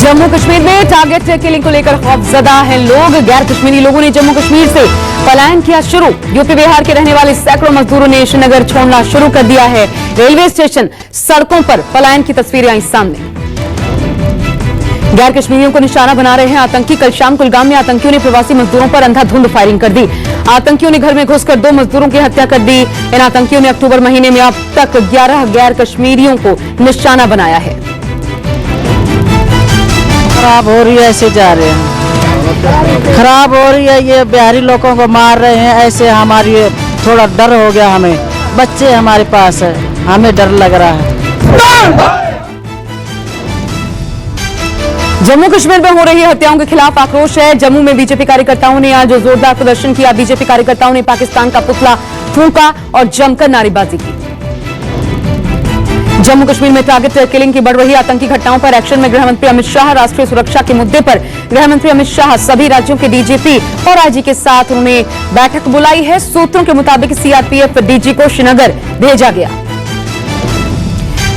जम्मू कश्मीर में target killing को लेकर खौफजदा हैं लोग। गैर कश्मीरी लोगों ने जम्मू कश्मीर से पलायन किया शुरू। यूपी बिहार के रहने वाले सैकड़ों मजदूरों ने श्रीनगर छोड़ना शुरू कर दिया है। रेलवे स्टेशन, सड़कों पर पलायन की तस्वीरें आई सामने। गैर कश्मीरियों को निशाना बना रहे हैं आतंकी। कल शाम कुलगाम में आतंकियों ने प्रवासी मजदूरों पर अंधाधुंध फायरिंग कर दी। आतंकियों ने घर में घुसकर 2 मजदूरों की हत्या कर दी। इन आतंकियों ने अक्टूबर महीने में अब तक 11 गैर कश्मीरियों को निशाना बनाया है। खराब हो रही है, ऐसे जा रहे हैं, खराब हो रही है। ये बिहारी लोगों को मार रहे हैं, ऐसे हमारी थोड़ा डर हो गया। हमें बच्चे हमारे पास है, हमें डर लग रहा है। जम्मू कश्मीर में हो रही हत्याओं के खिलाफ आक्रोश है। जम्मू में बीजेपी कार्यकर्ताओं ने आज जोरदार प्रदर्शन किया। बीजेपी कार्यकर्ताओं ने पाकिस्तान का पुतला फूंका और जमकर नारेबाजी की। जम्मू कश्मीर में टारगेट किलिंग की बढ़ रही आतंकी घटनाओं पर एक्शन में गृह मंत्री अमित शाह। राष्ट्रीय सुरक्षा के मुद्दे पर गृह मंत्री अमित शाह सभी राज्यों के डीजीपी और आईजी के साथ उन्होंने बैठक बुलाई है। सूत्रों के मुताबिक सीआरपीएफ डीजी को श्रीनगर भेजा गया।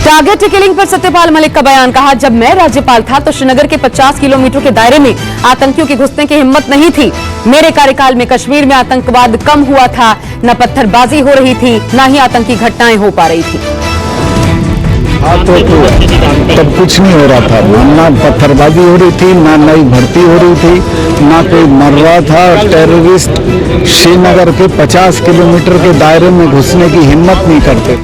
टारगेट किलिंग पर सत्यपाल मलिक का बयान, कहा जब मैं राज्यपाल था तो श्रीनगर के 50 किलोमीटर के दायरे में आतंकियों की घुसने की हिम्मत नहीं थी। मेरे कार्यकाल में कश्मीर में आतंकवाद कम हुआ था, न पत्थरबाजी हो रही थी, न ही आतंकी घटनाएं हो पा रही थी। तो तब कुछ नहीं हो रहा था, ना पत्थरबाजी हो रही थी, ना नई भर्ती हो रही थी, ना कोई मर रहा था। टेररिस्ट श्रीनगर के 50 किलोमीटर के दायरे में घुसने की हिम्मत नहीं करते।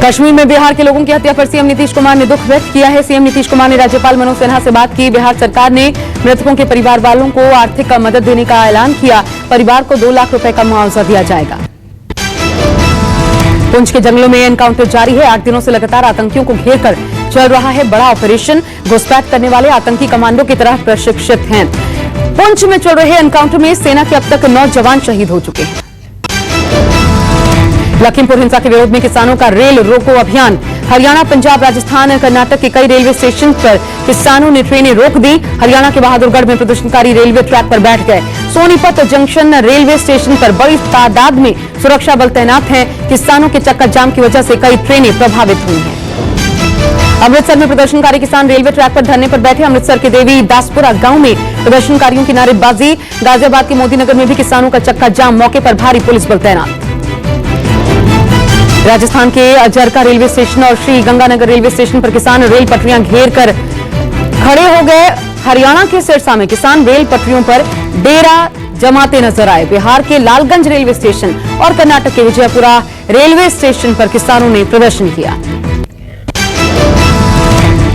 कश्मीर में बिहार के लोगों की हत्या पर सीएम नीतीश कुमार ने दुख व्यक्त किया है। सीएम नीतीश कुमार ने राज्यपाल मनोज सिन्हा से बात की। बिहार सरकार ने मृतकों के परिवार वालों को आर्थिक मदद देने का ऐलान किया। परिवार को 2 लाख रुपए का मुआवजा दिया जाएगा। पुंछ के जंगलों में एनकाउंटर जारी है। 8 दिनों से लगातार आतंकियों को घेरकर चल रहा है बड़ा ऑपरेशन। घुसपैठ करने वाले आतंकी कमांडो की तरह प्रशिक्षित हैं। पुंछ में चल रहे एनकाउंटर में सेना के अब तक 9 जवान शहीद हो चुके हैं। लखीमपुर हिंसा के विरोध में किसानों का रेल रोको अभियान। हरियाणा, पंजाब, राजस्थान, कर्नाटक के कई रेलवे स्टेशन पर किसानों ने ट्रेनें रोक दी। हरियाणा के बहादुरगढ़ में प्रदर्शनकारी रेलवे ट्रैक पर बैठ गए। सोनीपत जंक्शन रेलवे स्टेशन पर बड़ी तादाद में सुरक्षा बल तैनात हैं। किसानों के चक्का जाम की वजह से कई ट्रेनें प्रभावित हुई हैं। अमृतसर में प्रदर्शनकारी किसान रेलवे ट्रैक पर धरने पर बैठे। अमृतसर के देवी दासपुरा गांव में प्रदर्शनकारियों की नारेबाजी। गाजियाबाद के मोदीनगर में भी किसानों का चक्का जाम, मौके पर भारी पुलिस बल तैनात। राजस्थान के अजरका रेलवे स्टेशन और श्री गंगानगर रेलवे स्टेशन पर किसान रेल पटरियां घेर कर खड़े हो गए। हरियाणा के सिरसा में किसान रेल पटरियों पर डेरा जमाते नजर आए। बिहार के लालगंज रेलवे स्टेशन और कर्नाटक के विजयपुरा रेलवे स्टेशन पर किसानों ने प्रदर्शन किया।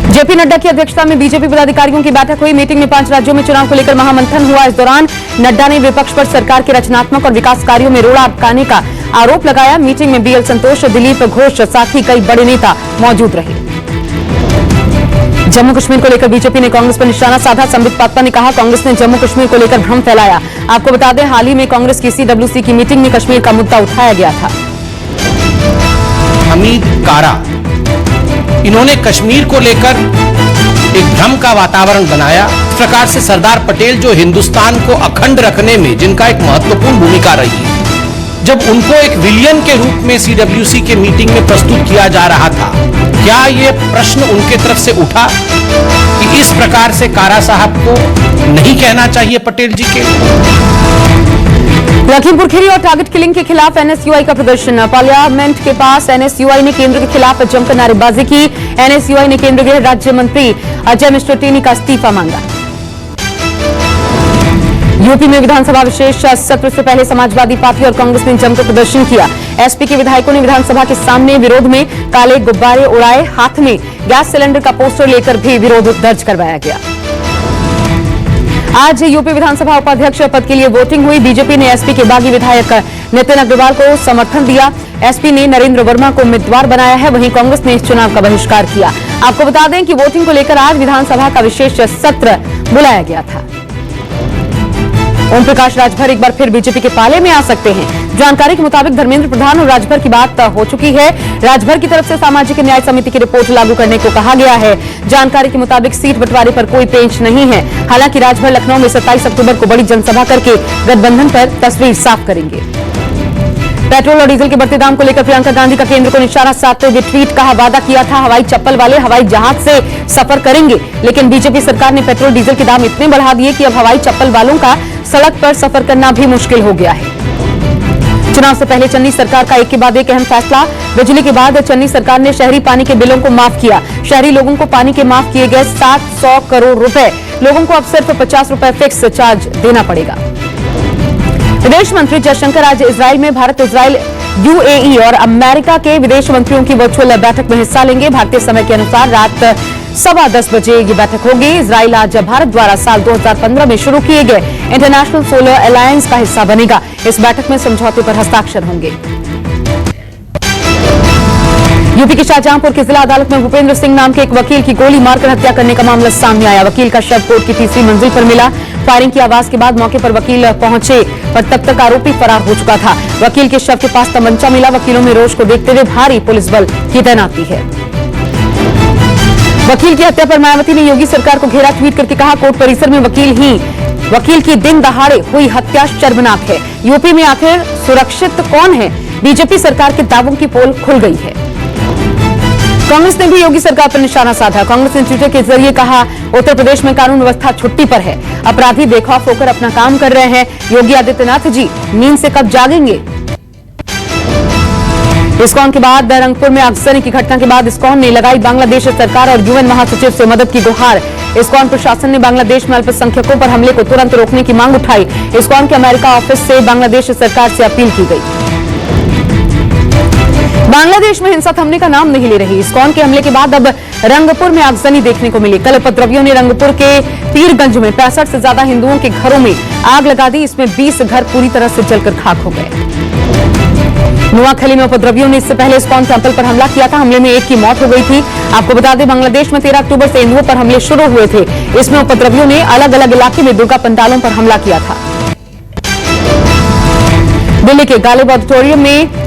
जेपी नड्डा की अध्यक्षता में बीजेपी पदाधिकारियों की बैठक हुई। मीटिंग में 5 राज्यों में चुनाव को लेकर महामंथन हुआ। इस दौरान नड्डा ने विपक्ष पर सरकार के रचनात्मक और विकास कार्यों में रोड़ा अटकाने का आरोप लगाया। मीटिंग में बीएल संतोष, दिलीप घोष साथ ही कई बड़े नेता मौजूद रहे। जम्मू कश्मीर को लेकर बीजेपी ने कांग्रेस पर निशाना साधा। संबित पात्रा ने कहा कांग्रेस ने जम्मू कश्मीर को लेकर भ्रम फैलाया। आपको बता दें, हाल ही में कांग्रेस की सीडब्ल्यूसी की मीटिंग में कश्मीर का मुद्दा उठाया गया था। हमीद कारा, इन्होंने कश्मीर को लेकर एक भ्रम का वातावरण बनाया। इस प्रकार से सरदार पटेल जो हिंदुस्तान को अखंड रखने में जिनका एक महत्वपूर्ण भूमिका रही है, जब उनको एक विलियन के रूप में सीडब्ल्यूसी के मीटिंग में प्रस्तुत किया जा रहा था, क्या ये प्रश्न उनके तरफ से उठा कि इस प्रकार से कारा साहब को नहीं कहना चाहिए पटेल जी के? लखीमपुर खीरी और टारगेट किलिंग के खिलाफ एनएसयूआई का प्रदर्शन। पार्लियामेंट के पास एनएसयूआई ने केंद्र के खिलाफ जमकर नारेबाजी की। एनएसयूआई ने केंद्रीय गृह राज्य मंत्री अजय मिस्टर टेनी का इस्तीफा मांगा। यूपी में विधानसभा विशेष सत्र से पहले समाजवादी पार्टी और कांग्रेस ने जमकर प्रदर्शन किया। एसपी के विधायकों ने विधानसभा के सामने विरोध में काले गुब्बारे उड़ाए। हाथ में गैस सिलेंडर का पोस्टर लेकर भी विरोध दर्ज करवाया गया। आज यूपी विधानसभा उपाध्यक्ष पद के लिए वोटिंग हुई। बीजेपी ने एसपी के बागी विधायक नितिन अग्रवाल को समर्थन दिया। एसपी ने नरेंद्र वर्मा को उम्मीदवार बनाया है। वहीं कांग्रेस ने इस चुनाव का बहिष्कार किया। आपको बता दें कि वोटिंग को लेकर आज विधानसभा का विशेष सत्र बुलाया गया था। ओम प्रकाश राजभर एक बार फिर बीजेपी के पाले में आ सकते हैं। जानकारी के मुताबिक धर्मेंद्र प्रधान और राजभर की बात हो चुकी है। राजभर की तरफ से सामाजिक न्याय समिति की रिपोर्ट लागू करने को कहा गया है। जानकारी के मुताबिक सीट बंटवारे पर कोई पेंच नहीं है। हालांकि राजभर लखनऊ में 27 अक्टूबर को बड़ी जनसभा करके गठबंधन पर तस्वीर साफ करेंगे। पेट्रोल और डीजल के बढ़ते दाम को लेकर प्रियंका गांधी का केंद्र को निशाना साधते हुए ट्वीट, कहा वादा किया था हवाई चप्पल वाले हवाई जहाज से सफर करेंगे, लेकिन बीजेपी सरकार ने पेट्रोल डीजल के दाम इतने बढ़ा दिए कि अब हवाई चप्पल वालों का सड़क पर सफर करना भी मुश्किल हो गया है। चुनाव से पहले चन्नी सरकार का एक के बाद एक अहम फैसला। बिजली के बाद चन्नी सरकार ने शहरी पानी के बिलों को माफ किया। शहरी लोगों को पानी के माफ किए गए 700 करोड़ रुपए। लोगों को अब सिर्फ 50 रुपए फिक्स चार्ज देना पड़ेगा। विदेश मंत्री जयशंकर आज इजरायल में भारत, इजरायल, यूएई और अमेरिका के विदेश मंत्रियों की वर्चुअल बैठक में हिस्सा लेंगे। भारतीय समय के अनुसार रात 10:15 बजे ये बैठक होगी। इजरायल आज भारत द्वारा साल 2015 में शुरू किए गए इंटरनेशनल सोलर अलायंस का हिस्सा बनेगा। इस बैठक में समझौते पर हस्ताक्षर होंगे। यूपी के शाहजहांपुर की जिला अदालत में भूपेंद्र सिंह नाम के एक वकील की गोली मारकर हत्या करने का मामला सामने आया। वकील का शव कोर्ट की तीसरी मंजिल पर मिला। फायरिंग की आवाज के बाद मौके पर वकील पहुंचे, पर तब तक आरोपी फरार हो चुका था। वकील के शव के पास तमंचा मिला। वकीलों में रोष को देखते हुए भारी पुलिस बल की तैनाती है। वकील की हत्या पर मायावती ने योगी सरकार को घेरा। ट्वीट करके कहा, कोर्ट परिसर में वकील की दिन दहाड़े हुई हत्या शर्मनाक है। यूपी में आखिर सुरक्षित कौन है? बीजेपी सरकार के दावों की पोल खुल गई है। कांग्रेस ने भी योगी सरकार पर निशाना साधा। कांग्रेस ने ट्विटर के जरिए कहा, उत्तर प्रदेश में कानून व्यवस्था छुट्टी पर है, अपराधी बेखौफ होकर अपना काम कर रहे हैं। योगी आदित्यनाथ जी नींद से कब जागेंगे? इस्कॉन के बाद रंगपुर में आगजनी की घटना के बाद इस्कॉन ने लगाई बांग्लादेश सरकार और यूएन महासचिव से मदद की गुहार। इस्कॉन प्रशासन ने बांग्लादेश में अल्पसंख्यकों पर हमले को तुरंत रोकने की मांग उठाई। इस्कॉन के अमेरिका ऑफिस से बांग्लादेश सरकार से अपील की गई। बांग्लादेश में हिंसा थमने का नाम नहीं ले रही। इस्कॉन के हमले के बाद अब रंगपुर में आगजनी देखने को मिली। कल उपद्रवियों ने रंगपुर के पीरगंज में 65 से ज्यादा हिंदुओं के घरों में आग लगा दी। इसमें 20 घर पूरी तरह से जलकर खाक हो गए। नोआखली में उपद्रवियों ने इससे पहले इस्कॉन टेंपल पर हमला किया था। हमले में एक की मौत हो गई थी। आपको बता दें, बांग्लादेश में 13 अक्टूबर से हिंदुओं पर हमले शुरू हुए थे। इसमें उपद्रवियों ने अलग अलग इलाके में दुर्गा पंडालों पर हमला किया था। दिल्ली के गालिब ऑडिटोरियम में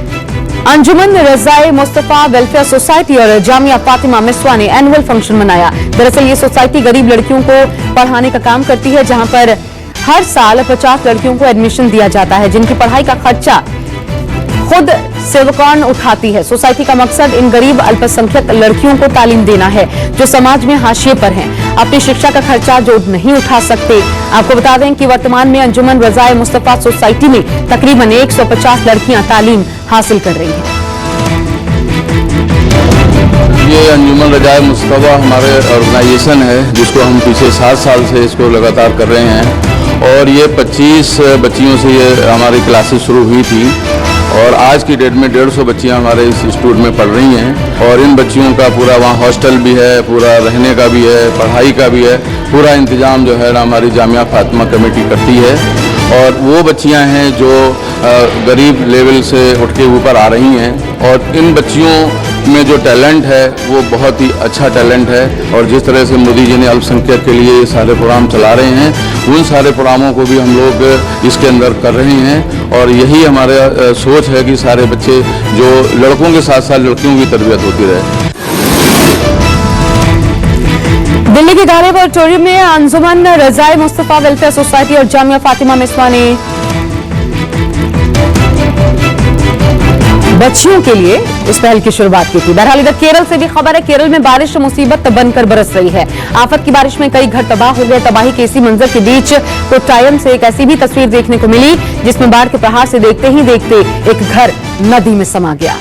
अंजुमन रजाए मुस्तफा वेलफेयर सोसाइटी और जामिया फातिमा मिसवा ने एनुअल फंक्शन मनाया। दरअसल ये सोसाइटी गरीब लड़कियों को पढ़ाने का काम करती है, जहां पर हर साल 50 लड़कियों को एडमिशन दिया जाता है, जिनकी पढ़ाई का खर्चा खुद सेवकान उठाती है। सोसाइटी का मकसद इन गरीब अल्पसंख्यक लड़कियों को तालीम देना है जो समाज में हाशिए पर हैं, अपनी शिक्षा का खर्चा जो नहीं उठा सकते। आपको बता दें कि वर्तमान में अंजुमन रजाए मुस्तफा सोसाइटी में तकरीबन 150 लड़कियां तालीम हासिल कर रही हैं। ये अंजुमन रजाए मुस्तफा हमारे ऑर्गेनाइजेशन है, जिसको हम पीछे 7 साल से इसको लगातार कर रहे हैं और ये 25 बच्चियों से ये हमारी क्लासेस शुरू हुई थी और आज की डेट में 150 बच्चियां हमारे इस इंस्टीट्यूट में पढ़ रही हैं और इन बच्चियों का पूरा वहाँ हॉस्टल भी है, पूरा रहने का भी है, पढ़ाई का भी है, पूरा इंतजाम जो है ना हमारी जामिया फातिमा कमेटी करती है। और वो बच्चियां हैं जो गरीब लेवल से उठ के ऊपर आ रही हैं और इन बच्चियों में जो टैलेंट है वो बहुत ही अच्छा टैलेंट है और जिस तरह से मोदी जी ने अल्पसंख्यक के लिए ये सारे प्रोग्राम चला रहे हैं, उन सारे प्रोग्रामों को भी हम लोग इसके अंदर कर रहे हैं और यही हमारा सोच है कि सारे बच्चे जो लड़कों के साथ साथ लड़कियों की तरबियत होती रहे। दिल्ली के गालिब ऑडिटोरियम में अंजुमन रजाए मुस्तफा वेलफेयर सोसाइटी और जामिया फातिमा मिसवा ने बच्चियों के लिए इस पहल की शुरुआत की थी। बहरहाल इधर केरल से भी खबर है। केरल में बारिश मुसीबत बनकर बरस रही है। आफत की बारिश में कई घर तबाह हो गए। तबाही के इसी मंजर के बीच कोट्टायम से एक ऐसी भी तस्वीर देखने को मिली जिसमें बाढ़ के प्रहार से देखते ही देखते एक घर नदी में समा गया।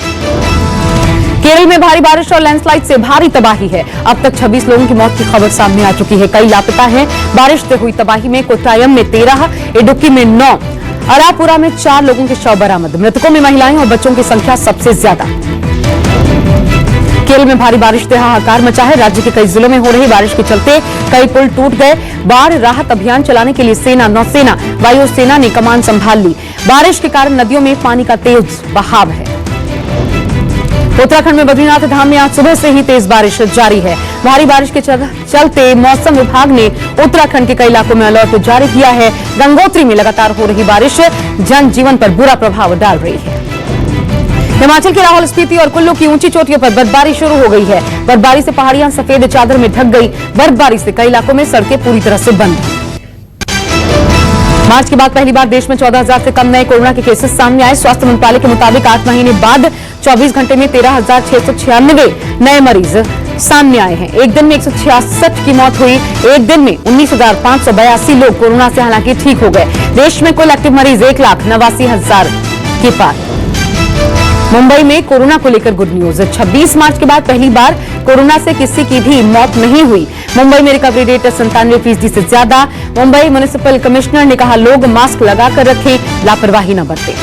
केरल में भारी बारिश और लैंडस्लाइड से भारी तबाही है। अब तक 26 लोगों की मौत की खबर सामने आ चुकी है। कई लापता हैं। बारिश से हुई तबाही में कोट्टायम में 13, इडुक्की में 9, अरापुरा में 4 लोगों के शव बरामद। मृतकों में महिलाएं और बच्चों की संख्या सबसे ज्यादा। केरल में भारी बारिश से हाहाकार मचा है। राज्य के कई जिलों में हो रही बारिश के चलते कई पुल टूट गए। बाढ़ राहत अभियान चलाने के लिए सेना, नौसेना, वायुसेना ने कमान संभाल ली। बारिश के कारण नदियों में पानी का तेज बहाव है। उत्तराखंड में बद्रीनाथ धाम में आज सुबह से ही तेज बारिश जारी है। भारी बारिश के चलते मौसम विभाग ने उत्तराखंड के कई इलाकों में अलर्ट जारी किया है। गंगोत्री में लगातार हो रही बारिश जनजीवन पर बुरा प्रभाव डाल रही है। हिमाचल के लाहौल स्पीति और कुल्लू की ऊंची चोटियों पर बर्फबारी शुरू हो गई है। बर्फबारी से पहाड़ियां सफेद चादर में ढक गई। बर्फबारी से कई इलाकों में सड़कें पूरी तरह से बंद। मार्च के बाद पहली बार देश में 14,000 से कम नए कोरोना के केसेस सामने आए। स्वास्थ्य मंत्रालय के मुताबिक 8 महीने बाद 24 घंटे में 13,696 नए मरीज सामने आए हैं। एक दिन में 166 की मौत हुई। एक दिन में 19,582 लोग कोरोना से हालांकि ठीक हो गए। देश में कुल एक्टिव मरीज 1,89,000 के पार। मुंबई में कोरोना को लेकर गुड न्यूज। 26 मार्च के बाद पहली बार कोरोना से किसी की भी मौत नहीं हुई। मुंबई में रिकवरी रेट 97% से ज्यादा। मुंबई म्युनिसिपल कमिश्नर ने कहा, लोग मास्क लगाकर रखें, लापरवाही न बरतें।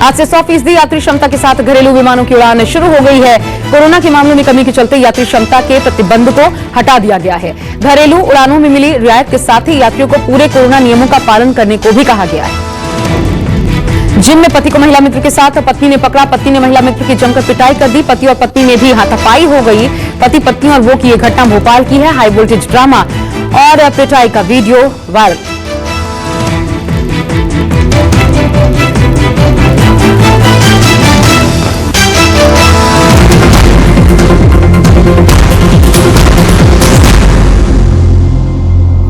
आज से 100% यात्री क्षमता के साथ घरेलू विमानों की उड़ान शुरू हो गई है। कोरोना के मामलों में कमी के चलते यात्री क्षमता के प्रतिबंध को हटा दिया गया है। घरेलू उड़ानों में मिली रियायत के साथ ही यात्रियों को पूरे कोरोना नियमों का पालन करने को भी कहा गया है। जिम में पति को महिला मित्र के साथ पत्नी ने पकड़ा। पत्नी ने महिला मित्र की जमकर पिटाई कर दी। पति और पत्नी में भी हाथापाई हो गई। पति पत्नी और वो की ये घटना भोपाल की है। हाई वोल्टेज ड्रामा और पिटाई का वीडियो वायरल।